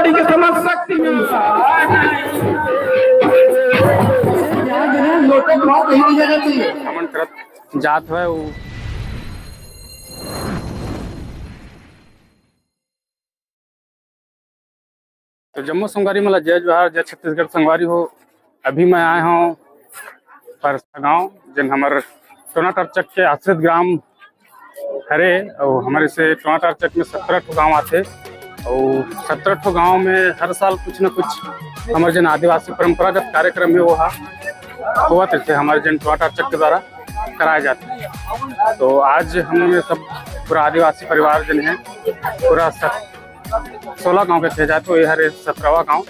परसाड़ी के समझ सकती हैं भ्रमण करत जात है वो तो जम्मू संगवारी मला जय जोहार जय छत्तीसगढ़ संगवारी हो। अभी मैं आया हूँ परसा गाँव जिन हमारे टोनाटार चक के आश्रित ग्राम हरे और हमारे से टोनाटार चक में 17 गाँव आते और 17 गाँव में हर साल कुछ न कुछ हमारे जन आदिवासी परंपरागत कार्यक्रम है वो हुआ थे हमारे जन टोनाटार चक के द्वारा कराए जाते हैं। तो आज हम सब पूरा आदिवासी परिवार जन है पूरा 16 गांव के थे जाते तो ये हर 17वां गांव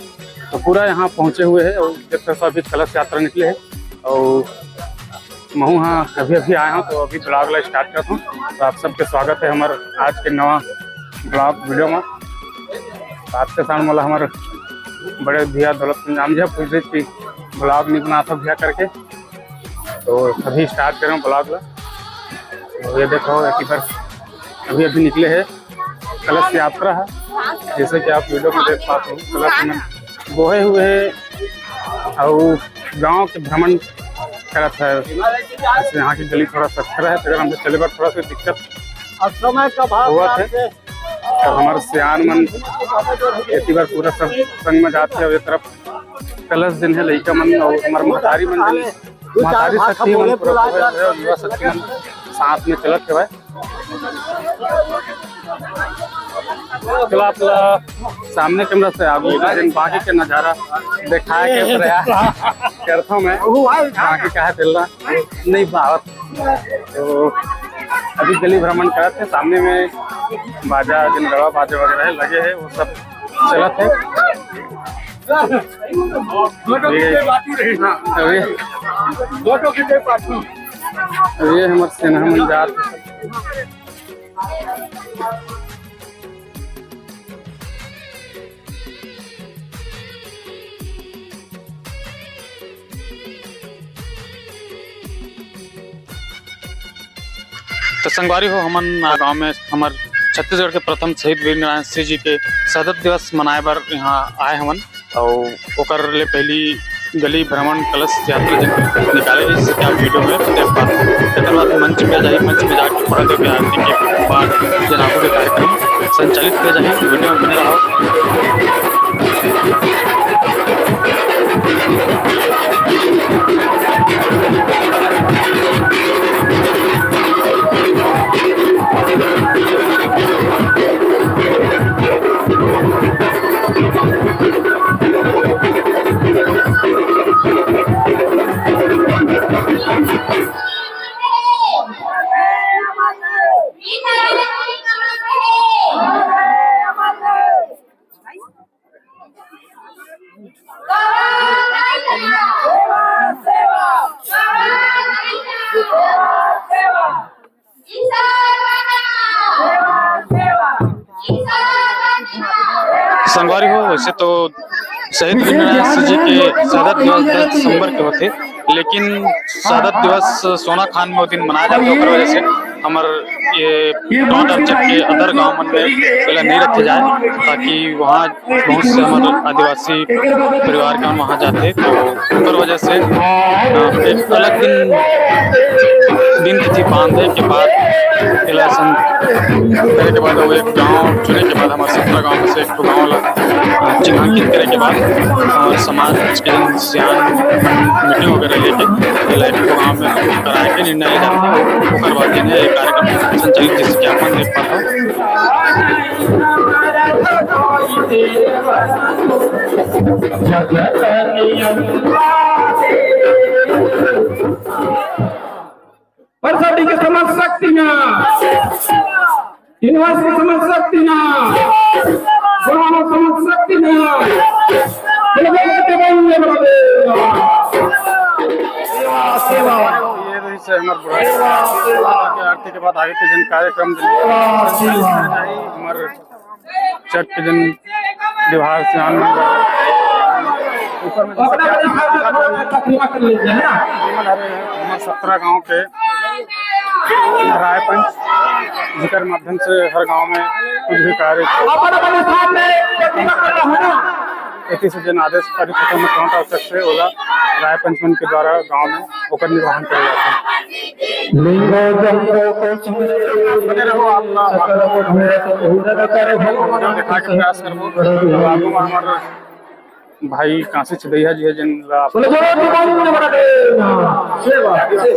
तो पूरा यहाँ पहुँचे हुए है और जब अभी कलश यात्रा निकले है और मैं यहाँ अभी आया हूँ तो अभी ब्लॉग ला स्टार्ट करता हूँ। तो आप सबके स्वागत है हमारे आज के नवा ब्लॉग वीडियो में। आज के सामने मतलब हमारे बड़े भैया दौलत पंजाम जी पूछ रही थी ब्लॉग नहीं बना था भैया करके तो अभी स्टार्ट करें ब्लॉग ला। तो ये देखो एक बार अभी निकले है कलश यात्रा है जैसे कि आप वीडियो में देख पाते हो कलश में बोहे हुए और गांव के भ्रमण करत है। यहाँ की गली थोड़ा सख्त है तो अगर हमसे चले पर थोड़ा सा दिक्कत हुआ थे तो हमारे सियान मन एक बार पूरा सब संग में जाते हैं। एक तरफ कलश दिन है लड़का मन और हमारे महतारी मन महतारी शक्ति मन पूरा युवा शक्ति मन साथ में चलत है। चलो आप सामने कैमरा से आगे बाकी के नज़ारा दिखाया करता हूँ मैं बाकी क्या है चल रहा नहीं बात। तो अभी गली भ्रमण करते हैं सामने में बाजा जिन गवा बाजे वगैरह लगे हैं वो सब चलत है। ये हमारे सेना मन जात तो संगवारी हो हमन गांव में हमारे छत्तीसगढ़ के प्रथम शहीद वीर नारायण सिंह जी के शहादत दिवस मनाए बर यहाँ आए हमन और ओकर ले पहली गली भ्रमण कलश यात्रा निकाले जिससे कि आप वीडियो में देख पाते हैं। एक बाद मंच पे जाइए मंच में जाकर महादेव की आरती के बाद जनाबों के कार्यक्रम संचालित किए जाए वीडियो में बने रहो। संगवारी हो वैसे तो शहीद वीर नारायण सिंह जी के शहादत दिवस 10 दिसंबर के होते लेकिन शहादत दिवस सोना खान में वो दिन मनाया जाता है। वजह से हमारे ये टोनाटार चक के अदर गाँव मन में पहले नहीं रखे जाए ताकि वहाँ बहुत से हमारे आदिवासी परिवार के वहाँ जाते तो वजह से एक अलग दिन तिथि बांधे के बाद इलेक्शन करने के बाद वो एक गांव चुने के बाद हमारे 17 गांव में से एक गाँव चिन्हांकित करने के बाद हमारे समाज के सियान मीटिंग वगैरह लेके गाँव में कराए के निर्णय ले जाते हैं। उसके बाद जिन्हें कार्यक्रम संचालित जिससे कि आप देख पाते परसाड़ी के समझ सकती ना यूनिवर्सिटी समझ सकती ना समझ सकती ना से हमारे आरती के बाद आगे के जन कार्यक्रम हमारे चक के जन व्यवहार से ऊपर में 17 गांव के रायपंच जिकर माध्यम से हर गांव में कुछ भी कार्य इसी से जन आदेश पारित होते हैं टोनाटार चक से ओला राय पंचमन के द्वारा गांव में होकर निर्वहन किया जाता है। बने रहो आप दिखा के प्रयास करो। हमारे भाई काशी छदैया जी है जिन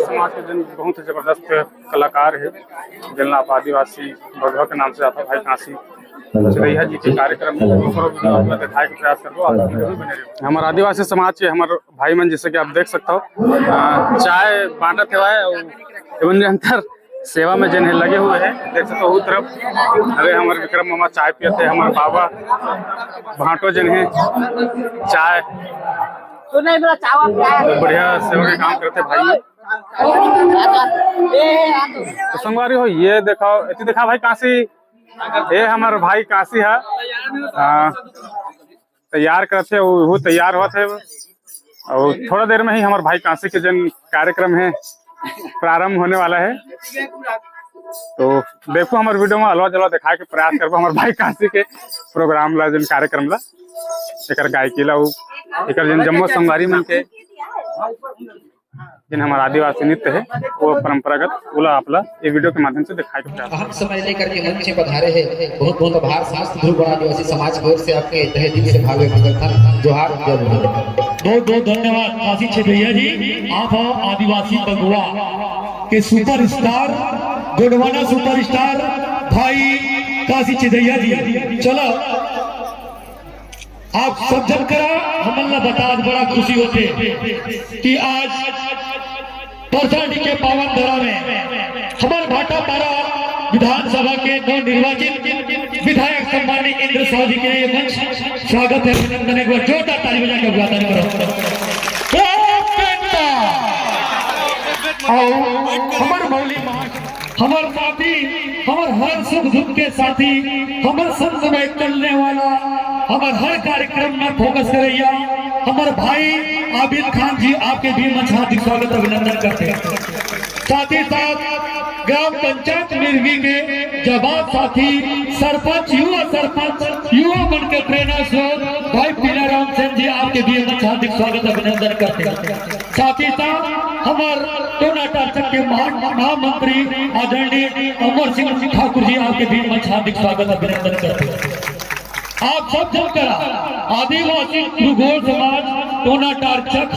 समाज के जन बहुत जबरदस्त कलाकार है जिन आप आदिवासी भगवा के नाम से आता भाई काशी छदैया जी के कार्यक्रम दिखाए के प्रयास करो। हमारे आदिवासी समाज के हमारे भाई मन जैसे कि आप देख सकते हो चाय बांटत हुआ है एवं निरंतर सेवा में जन लगे हुए हैं। देख सकते हो तरफ अरे हमारे विक्रम मामा चाय पियते हैं, हमारे बाबा भाटो जन है चाय बढ़िया सेवा के काम करते भाई। तो संगवारी हो ये देखो देखा भाई काशी ये हमारे भाई काशी है तैयार करते वो तैयार हुआ थे और थोड़ा देर में ही हमारे भाई काशी के जन कार्यक्रम है प्रारंभ होने वाला है। तो देखो हमारे वीडियो में हलवा जलवा दिखा के प्रयास करबो हमारे भाई काशी के प्रोग्राम ला जन कार्यक्रम ला एक गायकी ला एक जन जम्मू संगवारी मन के जिन हमारा आदिवासी नृत्य है वो परंपरागत ओला आपला ये वीडियो के माध्यम से दिखाई के प्रयास हम समय लेकर के मंच में पधारे हैं। बहुत बहुत आभार शास्त्र ध्रुव आदिवासी समाज की ओर से आपके तहे दिल से भाव व्यक्त करता जोहार। बहुत बहुत धन्यवाद काशी छदैया जी। आप हो आदिवासी बगुआ के सुपरस्टार गोंडवाना सुपरस्टार भाई काशी छदैया जी। चलो आप सब जन करा हमला बता बड़ा खुशी होते कि आज परसाडी के पावन धरा में हमारे भाटापारा विधानसभा के नवनिर्वाचित विधायक सम्मानित इंद्र साहु जी के मंच स्वागत है, अभिनंदन। एक बार जोरदार ताली बजा के अभिवादन करो। हमारे मौली हमारे साथी हमारे हर सुख दुख के साथी हमारे संग में चलने वाला हमारे हर कार्यक्रम में फोकस करैया हमारे भाई आबिद खान जी आपके भी मंच हार्दिक स्वागत अभिनंदन करते हैं। साथ ही साथ ग्राम पंचायत मिर्गी के जवाब साथी सरपंच युवा मन के प्रेरणा स्रोत भाई पीलाराम सेन जी आपके भी मंच हार्दिक स्वागत अभिनंदन करते हैं। साथ ही साथ हमारे टोनाटार चक के महामंत्री आदरणीय अमर सिंह ठाकुर जी आपके भी मंच हार्दिक स्वागत अभिनंदन करते हैं। आप सब जनकर आदिवासी भूगोल समाज टोनाटार चक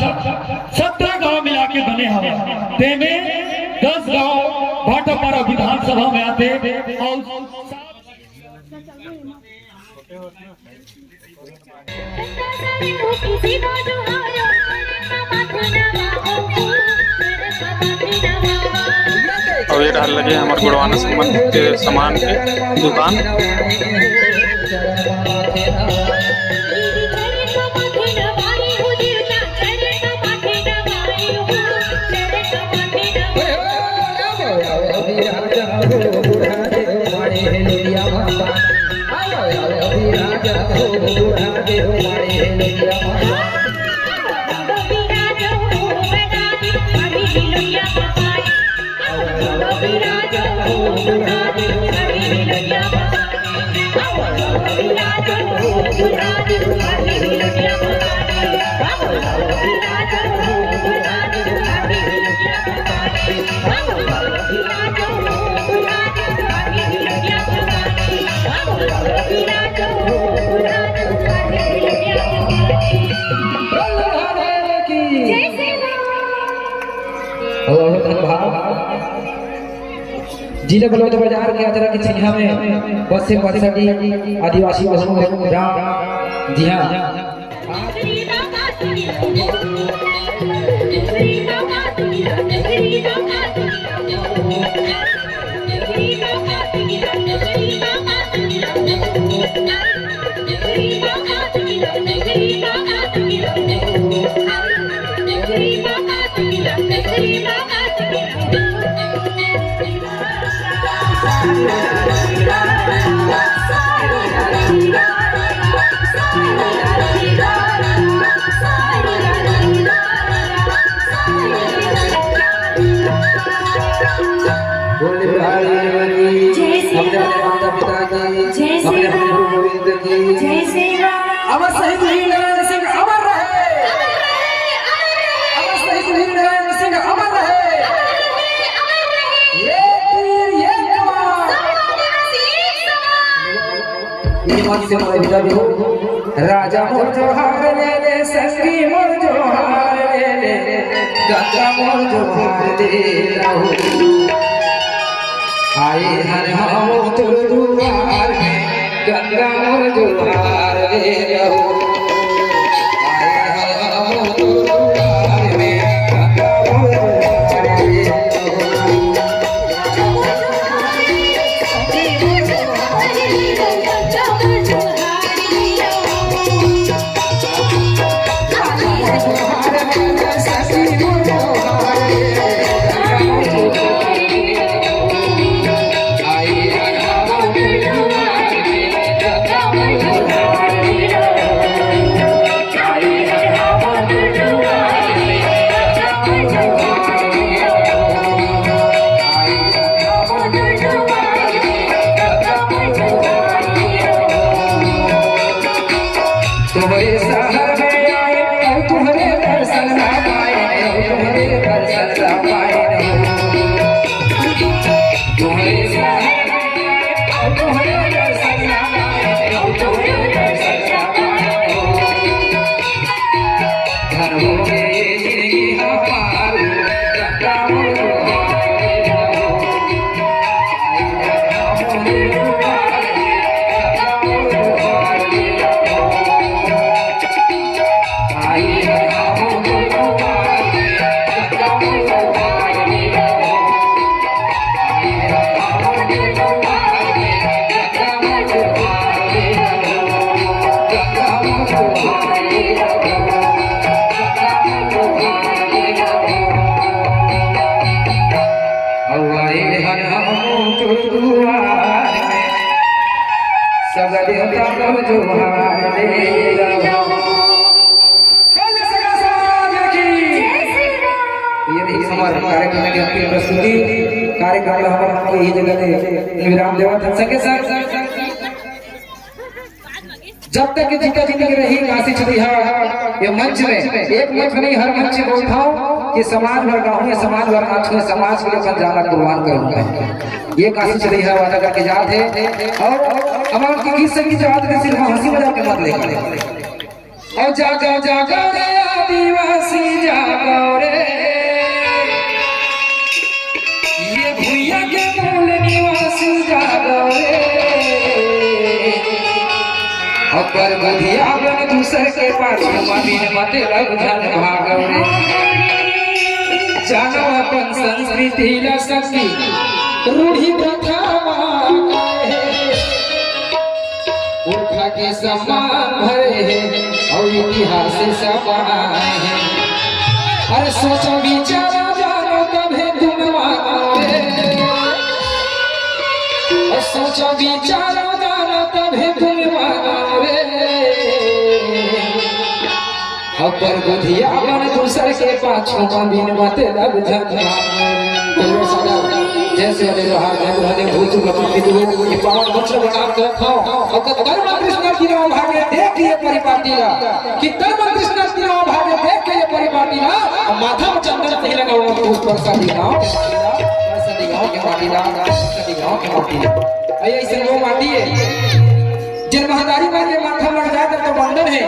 17 गांव मिला के बने हवा तेमे 10 गांव भाटापारा विधानसभा में आते और और ये डाल लगे हमारे गुड़वाना संबंध के सामान के दुकान। जिले बलौद बाजार के अतरा की छिया में बस से परसाडी आदिवासी बहुल ग्राम। जी हाँ Sorry. मन से मोर विदा भी हो। राजा मोर जोहार ले ले संगी मोर जोहार ले ले गंगा मोर जोहार ले रहो। आए हर हम तुर दुआर में गंगा मोर जोहार ले रहो। आए हर हम तुर दुआर में गंगा मोर जोहार ले रहो। तुम्हारे शहर में आए और तुम्हारे दर्शन ना पाए, तुम्हारे दर्शन ना पाए। तुम्हारे शहर में आए और तुम्हारे दर्शन ना पाए, तुम्हारे दर्शन ना पाए। धन हो गए जिंदगी हमारी गंगा मोर सब देवता को जोहार दे रहो। ये नहीं हमारे कार्यक्रम की अपनी प्रस्तुति कार्यक्रम हमारे यही जगह में विराम देवा था सके सर। जब तक जिंदा जिंदगी रही काशी छड़िया ये मंच में एक मंच नहीं हर मंच में उठाओ कि समाज भर गाँव समाज भर नाच में समाज के लिए जाना कुर्बान करूंगा। ये काशी छड़िया वादा करके जाते और हमारे की गीत संगीत याद में सिर्फ हंसी मजाक के मत लेकर और जागा जागा रे आदिवासी जागा रे ये भुइया के मूल निवासी जागा रे अपर बधिया बन दूसर के पास ममीन मत लग जन भागो रे जानो अपन संस्कृति ला शक्ति रूढ़ी प्रथा पुरखा के सम्मान भरे हैं और इतिहास समाए हैं। अरे सोचो विचारा जानो तबे तुम मानो रे और सोचो विचारा जानो तबे तुम मानो रे अपर बुधिया बन दूसर के पाछू ममीन मत लग झंझा जैसे व्यवहार जय भूत गति दो ये पावन मंत्र प्रणाम करत हूं और कर्म कृष्ण की राव भागे देख ये परिपाटीला कि कर्म कृष्ण की राव भागे देख ये परिपाटीला माथा में चंदन नहीं लगाओ उस पर सदी गांव के माटीला ऐसे वो माटी है जिन महदारी में के माथा लग जाए तब तो बंधन है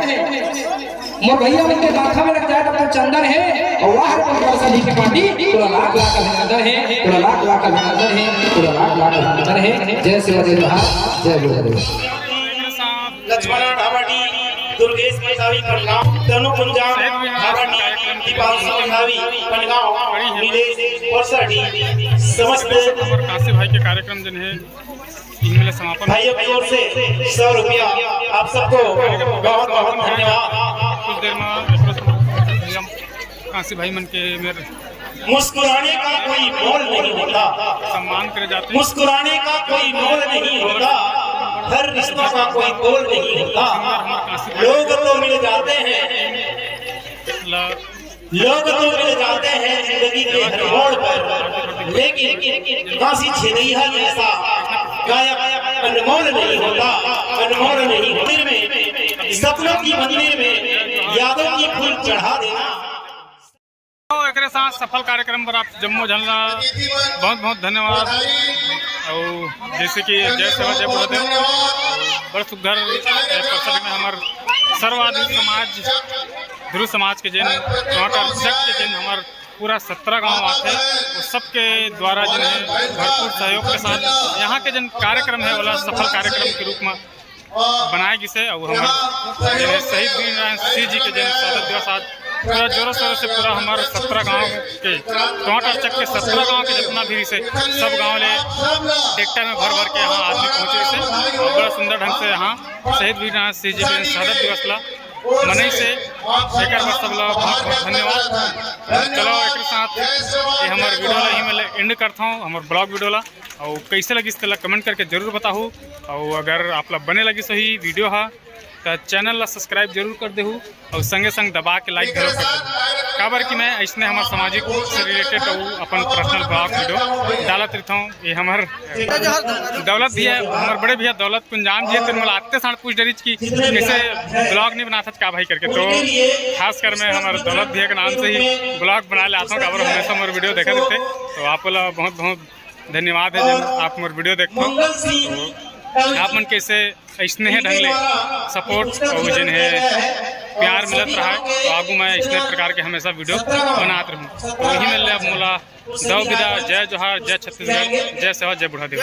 मोर भैया के माथा में लग जाए तब तो चंदन है और वहां पर सदी की माटी पूरा लाख लाख अभिनंदन है पूरा लाख लाख अभिनंदन है पूरा लाख लाख अभिनंदन है। जय श्री जय गुरुदेव। लक्ष्मण ढाबाडी दुर्गेश मैसावी पनगांव तनु कुंजाम ढाबाडी दीपांशु मैसावी पनगांव नीलेश परसडी समस्त काशी भाई के कार्यक्रम जिन्हें इनमें समापन भाइयों की ओर से 100 रुपया आप सबको बहुत बहुत धन्यवाद। कुछ देर में काशी भाई मन के मेरे मुस्कुराने का कोई मोल नहीं होता, सम्मान करे जाते मुस्कुराने का कोई मोल नहीं होता, हर रिश्तों का कोई तोल नहीं होता। लोग तो मिल जाते हैं लोग तो मिल जाते हैं जिंदगी के हर मोड़ पर, लेकिन काशी छेदैया जैसा गायक अनमोल नहीं होता, अनमोल नहीं होने में सपनों की मंदिर में यादों की फूल चढ़ा देना। एक साथ सफल कार्यक्रम पर आप जम्मू झलना बहुत बहुत धन्यवाद। और जैसे कि जय सेवा जय गुरुदेव। बड़ सुघर परिसर में हमार सर्वाधिक समाज ध्रुव समाज के जिन टमाटर चक के जिन हमार पूरा 17 गांव आते हैं वो सबके द्वारा जिन है भरपूर सहयोग के साथ यहाँ के जिन कार्यक्रम है वाला सफल कार्यक्रम के रूप में बनाए गिसे और हमारे शहीद वीरनारायण सिंह जी के जिन शहादत दिवस आज पूरा जोरों शोरों से पूरा हमारे 17 गांव के टमाटर चक के 17 गांव के जितना भी से सब गांव ले ट्रैक्टर में भर के यहाँ आदमी पहुँचे से और बड़ा सुंदर ढंग से यहाँ शहीद वीरनारायण सिंह जी के शहादत दिवस ला मनई से एक सब लोग बहुत बहुत धन्यवाद। चलो एक साथ ये हमारे वीडियो ला ही मैं एंड करता हूँ हमारे ब्लॉग वीडियो ला और कैसे लगी इसके कमेंट करके जरूर बताऊँ और अगर आप लोग बने लगी सही वीडियो है तो चैनल ला सब्सक्राइब जरूर कर देहूँ और संगे संग दबा के लाइक जरूर कर देहूँ काबर कि मैं ऐसे हमारे सामाजिक से रिलेटेड अपन पर्सनल ब्लॉग वीडियो डालत रहता हूँ। ये हमारे दौलत भी है हमारे बड़े भैया दौलत कुंजान जी तो मतलब आते साथ पूछ डरी की कैसे ब्लॉग नहीं बना था क्या भाई करके तो खास कर मैं हमारे दौलत भैया के नाम से ही ब्लॉग बना ले आता हूँ काबर हमेशा हमारे वीडियो देखा देते तो आप लोग बहुत बहुत धन्यवाद है जब आप हमारे वीडियो देखते हो आप मन कैसे ऐसने है ढंग ले सपोर्ट और जिन है प्यार मिलत रहा है तो आगू मैं इस प्रकार के हमेशा वीडियो बनाते रहूँ तो वही मिल अब मोला दो विदा जय जोहार जय छत्तीसगढ़ जय सेवा जय बुढ़ा देव।